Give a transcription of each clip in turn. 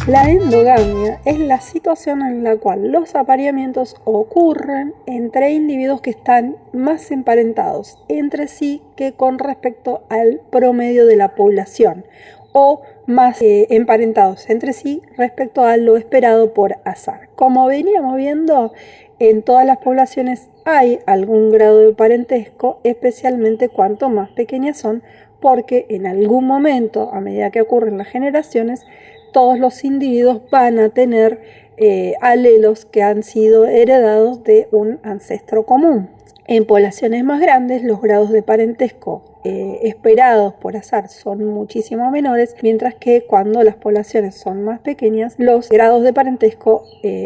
La endogamia es la situación en la cual los apareamientos ocurren entre individuos que están más emparentados entre sí que con respecto al promedio de la población, o más emparentados entre sí respecto a lo esperado por azar. Como veníamos viendo, en todas las poblaciones hay algún grado de parentesco, especialmente cuanto más pequeñas son, porque en algún momento, a medida que ocurren las generaciones, todos los individuos van a tener alelos que han sido heredados de un ancestro común. En poblaciones más grandes, los grados de parentesco esperados por azar son muchísimo menores, mientras que cuando las poblaciones son más pequeñas, los grados de parentesco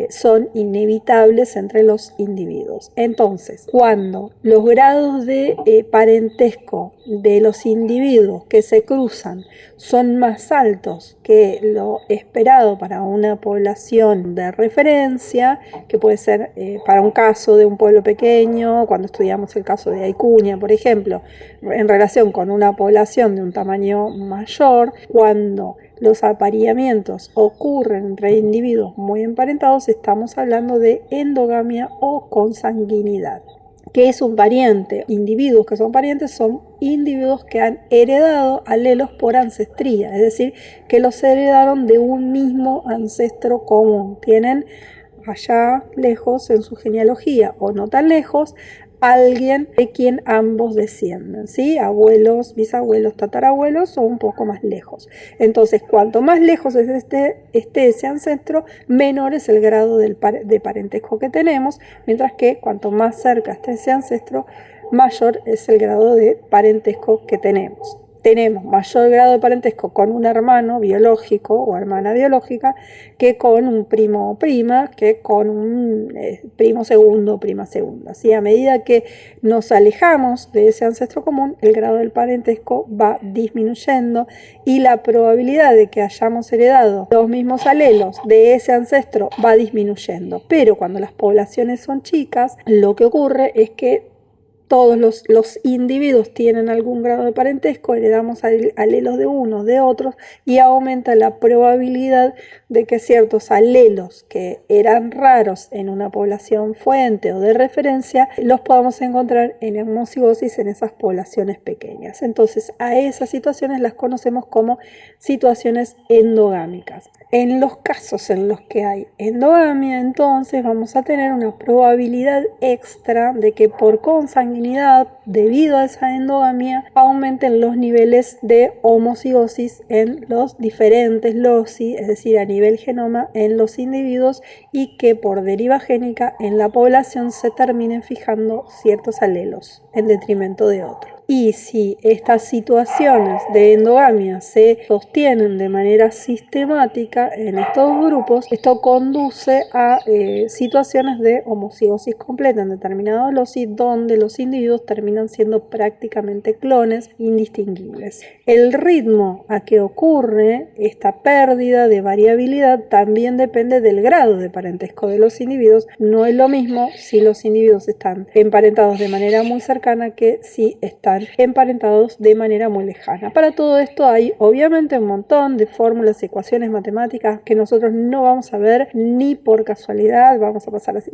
son inevitables entre los individuos. Entonces, cuando los grados de parentesco de los individuos que se cruzan son más altos que lo esperado para una población de referencia, que puede ser para un caso de un pueblo pequeño, cuando estudiamos el caso de Vicuña, por ejemplo, en relación con una población de un tamaño mayor, cuando los apareamientos ocurren entre individuos muy emparentados, estamos hablando de endogamia o consanguinidad. ¿Qué es un pariente? Individuos que son parientes son individuos que han heredado alelos por ancestría, es decir, que los heredaron de un mismo ancestro común. Tienen allá lejos en su genealogía o no tan lejos alguien de quien ambos descienden, ¿sí? Abuelos, bisabuelos, tatarabuelos o un poco más lejos. Entonces, cuanto más lejos esté ese ancestro, menor es el grado de parentesco que tenemos, mientras que cuanto más cerca esté ese ancestro, mayor es el grado de parentesco que tenemos. Tenemos mayor grado de parentesco con un hermano biológico o hermana biológica que con un primo o prima, que con un primo segundo o prima segunda. ¿Sí? A medida que nos alejamos de ese ancestro común, el grado del parentesco va disminuyendo y la probabilidad de que hayamos heredado los mismos alelos de ese ancestro va disminuyendo. Pero cuando las poblaciones son chicas, lo que ocurre es que todos los individuos tienen algún grado de parentesco, heredamos alelos de unos, de otros, y aumenta la probabilidad de que ciertos alelos que eran raros en una población fuente o de referencia, los podamos encontrar en homocigosis en esas poblaciones pequeñas. Entonces, a esas situaciones las conocemos como situaciones endogámicas. En los casos en los que hay endogamia, entonces vamos a tener una probabilidad extra de que por consanguinidad, debido a esa endogamia, aumenten los niveles de homocigosis en los diferentes loci, es decir, a nivel genoma en los individuos, y que por deriva génica en la población se terminen fijando ciertos alelos en detrimento de otros. Y si estas situaciones de endogamia se sostienen de manera sistemática en estos grupos, esto conduce a situaciones de homocigosis completa en determinados loci, donde los individuos terminan siendo prácticamente clones indistinguibles. El ritmo a que ocurre esta pérdida de variabilidad también depende del grado de parentesco de los individuos. No es lo mismo si los individuos están emparentados de manera muy cercana que si están emparentados de manera muy lejana. Para todo esto hay obviamente un montón de fórmulas, ecuaciones matemáticas que nosotros no vamos a ver ni por casualidad, vamos a pasar así.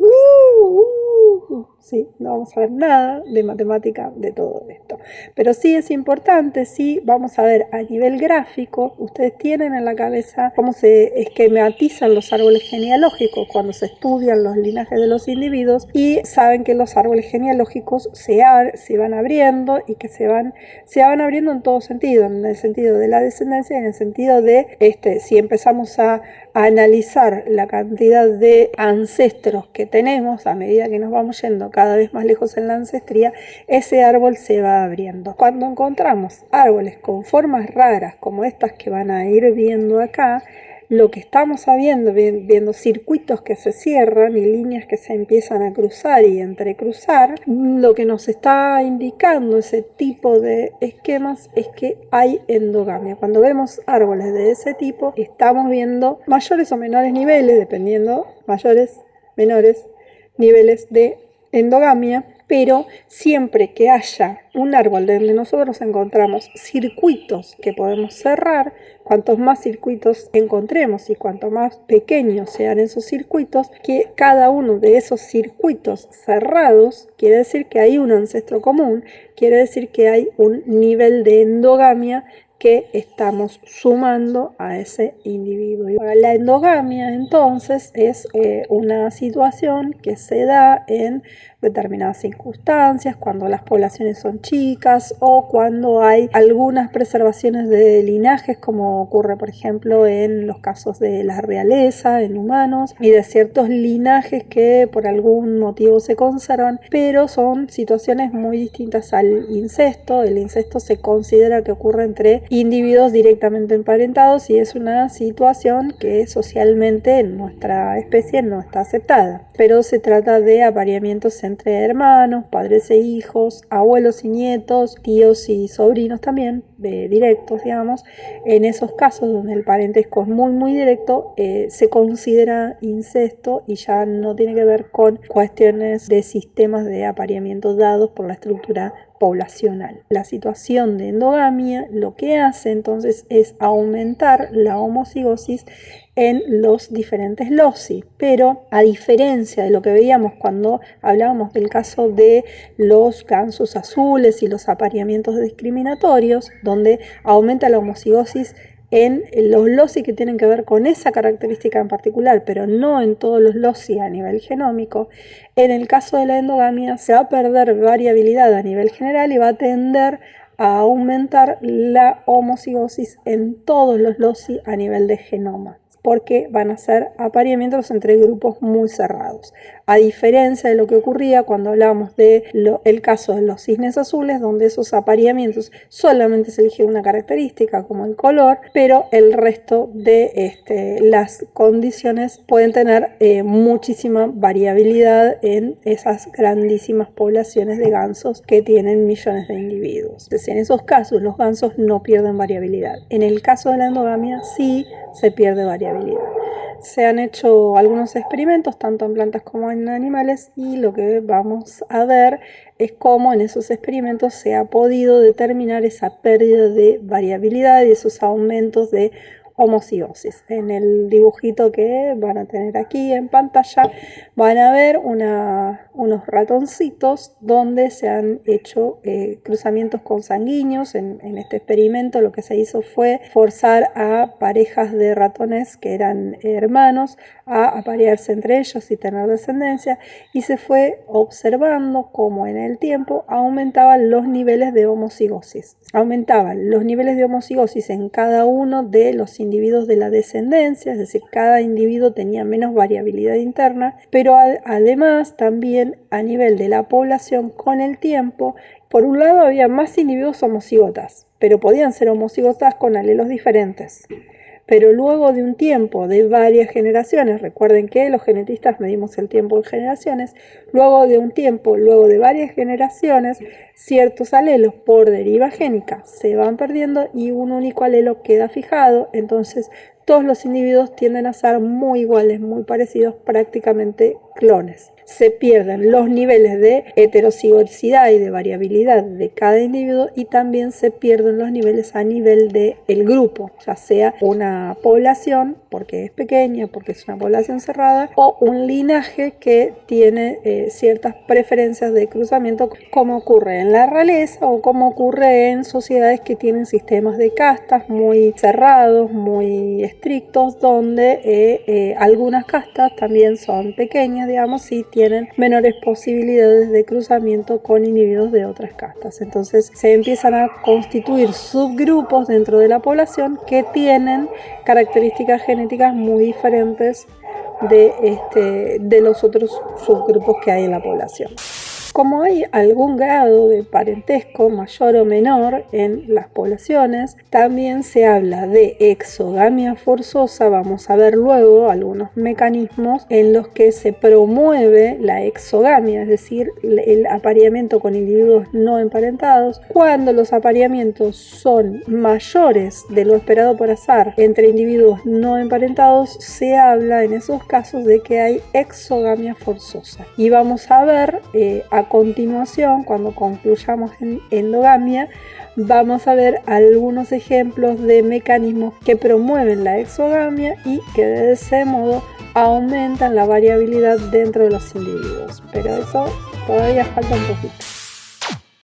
Sí, no vamos a ver nada de matemática de todo esto. Pero sí es importante, sí vamos a ver a nivel gráfico, ustedes tienen en la cabeza cómo se esquematizan los árboles genealógicos cuando se estudian los linajes de los individuos, y saben que los árboles genealógicos se van abriendo y que se van abriendo en todo sentido, en el sentido de la descendencia y en el sentido de, si empezamos a analizar la cantidad de ancestros que tenemos a medida que nos vamos yendo cada vez más lejos en la ancestría, ese árbol se va abriendo. Cuando encontramos árboles con formas raras como estas que van a ir viendo acá, lo que estamos viendo circuitos que se cierran y líneas que se empiezan a cruzar y entrecruzar, lo que nos está indicando ese tipo de esquemas es que hay endogamia. Cuando vemos árboles de ese tipo, estamos viendo mayores o menores niveles, dependiendo, mayores, menores niveles de endogamia, pero siempre que haya un árbol donde nosotros encontramos circuitos que podemos cerrar, cuantos más circuitos encontremos y cuanto más pequeños sean esos circuitos, que cada uno de esos circuitos cerrados quiere decir que hay un ancestro común, quiere decir que hay un nivel de endogamia que estamos sumando a ese individuo. La endogamia entonces es una situación que se da en determinadas circunstancias, cuando las poblaciones son chicas o cuando hay algunas preservaciones de linajes, como ocurre por ejemplo en los casos de la realeza, en humanos, y de ciertos linajes que por algún motivo se conservan, pero son situaciones muy distintas al incesto. El incesto se considera que ocurre entre individuos directamente emparentados y es una situación que socialmente en nuestra especie no está aceptada, pero se trata de apareamientos entre hermanos, padres e hijos, abuelos y nietos, tíos y sobrinos también, directos, digamos. En esos casos donde el parentesco es muy directo, se considera incesto y ya no tiene que ver con cuestiones de sistemas de apareamiento dados por la estructura poblacional. La situación de endogamia lo que hace entonces es aumentar la homocigosis en los diferentes loci, pero a diferencia de lo que veíamos cuando hablábamos del caso de los gansos azules y los apareamientos discriminatorios, donde aumenta la homocigosis en los loci que tienen que ver con esa característica en particular, pero no en todos los loci a nivel genómico, en el caso de la endogamia se va a perder variabilidad a nivel general y va a tender a aumentar la homocigosis en todos los loci a nivel de genoma, porque van a ser apareamientos entre grupos muy cerrados. A diferencia de lo que ocurría cuando hablábamos del caso de los cisnes azules, donde esos apareamientos solamente se elige una característica como el color, pero el resto de las condiciones pueden tener muchísima variabilidad en esas grandísimas poblaciones de gansos que tienen millones de individuos. Entonces, en esos casos los gansos no pierden variabilidad. En el caso de la endogamia sí se pierde variabilidad. Se han hecho algunos experimentos tanto en plantas como en animales y lo que vamos a ver es cómo en esos experimentos se ha podido determinar esa pérdida de variabilidad y esos aumentos de homocigosis. En el dibujito que van a tener aquí en pantalla van a ver unos ratoncitos donde se han hecho cruzamientos consanguíneos. En este experimento lo que se hizo fue forzar a parejas de ratones que eran hermanos a aparearse entre ellos y tener descendencia, y se fue observando cómo en el tiempo aumentaban los niveles de homocigosis. Aumentaban los niveles de homocigosis en cada uno de los individuos de la descendencia, es decir, cada individuo tenía menos variabilidad interna, pero además también a nivel de la población con el tiempo, por un lado había más individuos homocigotas, pero podían ser homocigotas con alelos diferentes. Pero luego de un tiempo de varias generaciones, recuerden que los genetistas medimos el tiempo en generaciones, luego de varias generaciones, ciertos alelos por deriva génica se van perdiendo y un único alelo queda fijado. Entonces todos los individuos tienden a ser muy iguales, muy parecidos, prácticamente clones. Se pierden los niveles de heterocigosidad y de variabilidad de cada individuo y también se pierden los niveles a nivel del grupo, ya sea una población porque es pequeña, porque es una población cerrada, o un linaje que tiene ciertas preferencias de cruzamiento, como ocurre en la realeza o como ocurre en sociedades que tienen sistemas de castas muy cerrados, muy estrictos, donde algunas castas también son pequeñas, digamos, y tienen menores posibilidades de cruzamiento con individuos de otras castas. Entonces se empiezan a constituir subgrupos dentro de la población que tienen características genéticas muy diferentes de los otros subgrupos que hay en la población. Como hay algún grado de parentesco mayor o menor en las poblaciones, también se habla de exogamia forzosa. Vamos a ver luego algunos mecanismos en los que se promueve la exogamia, es decir, el apareamiento con individuos no emparentados. Cuando los apareamientos son mayores de lo esperado por azar entre individuos no emparentados, se habla en esos casos de que hay exogamia forzosa. Y vamos a ver a A continuación, cuando concluyamos en endogamia, vamos a ver algunos ejemplos de mecanismos que promueven la exogamia y que de ese modo aumentan la variabilidad dentro de los individuos. Pero eso todavía falta un poquito.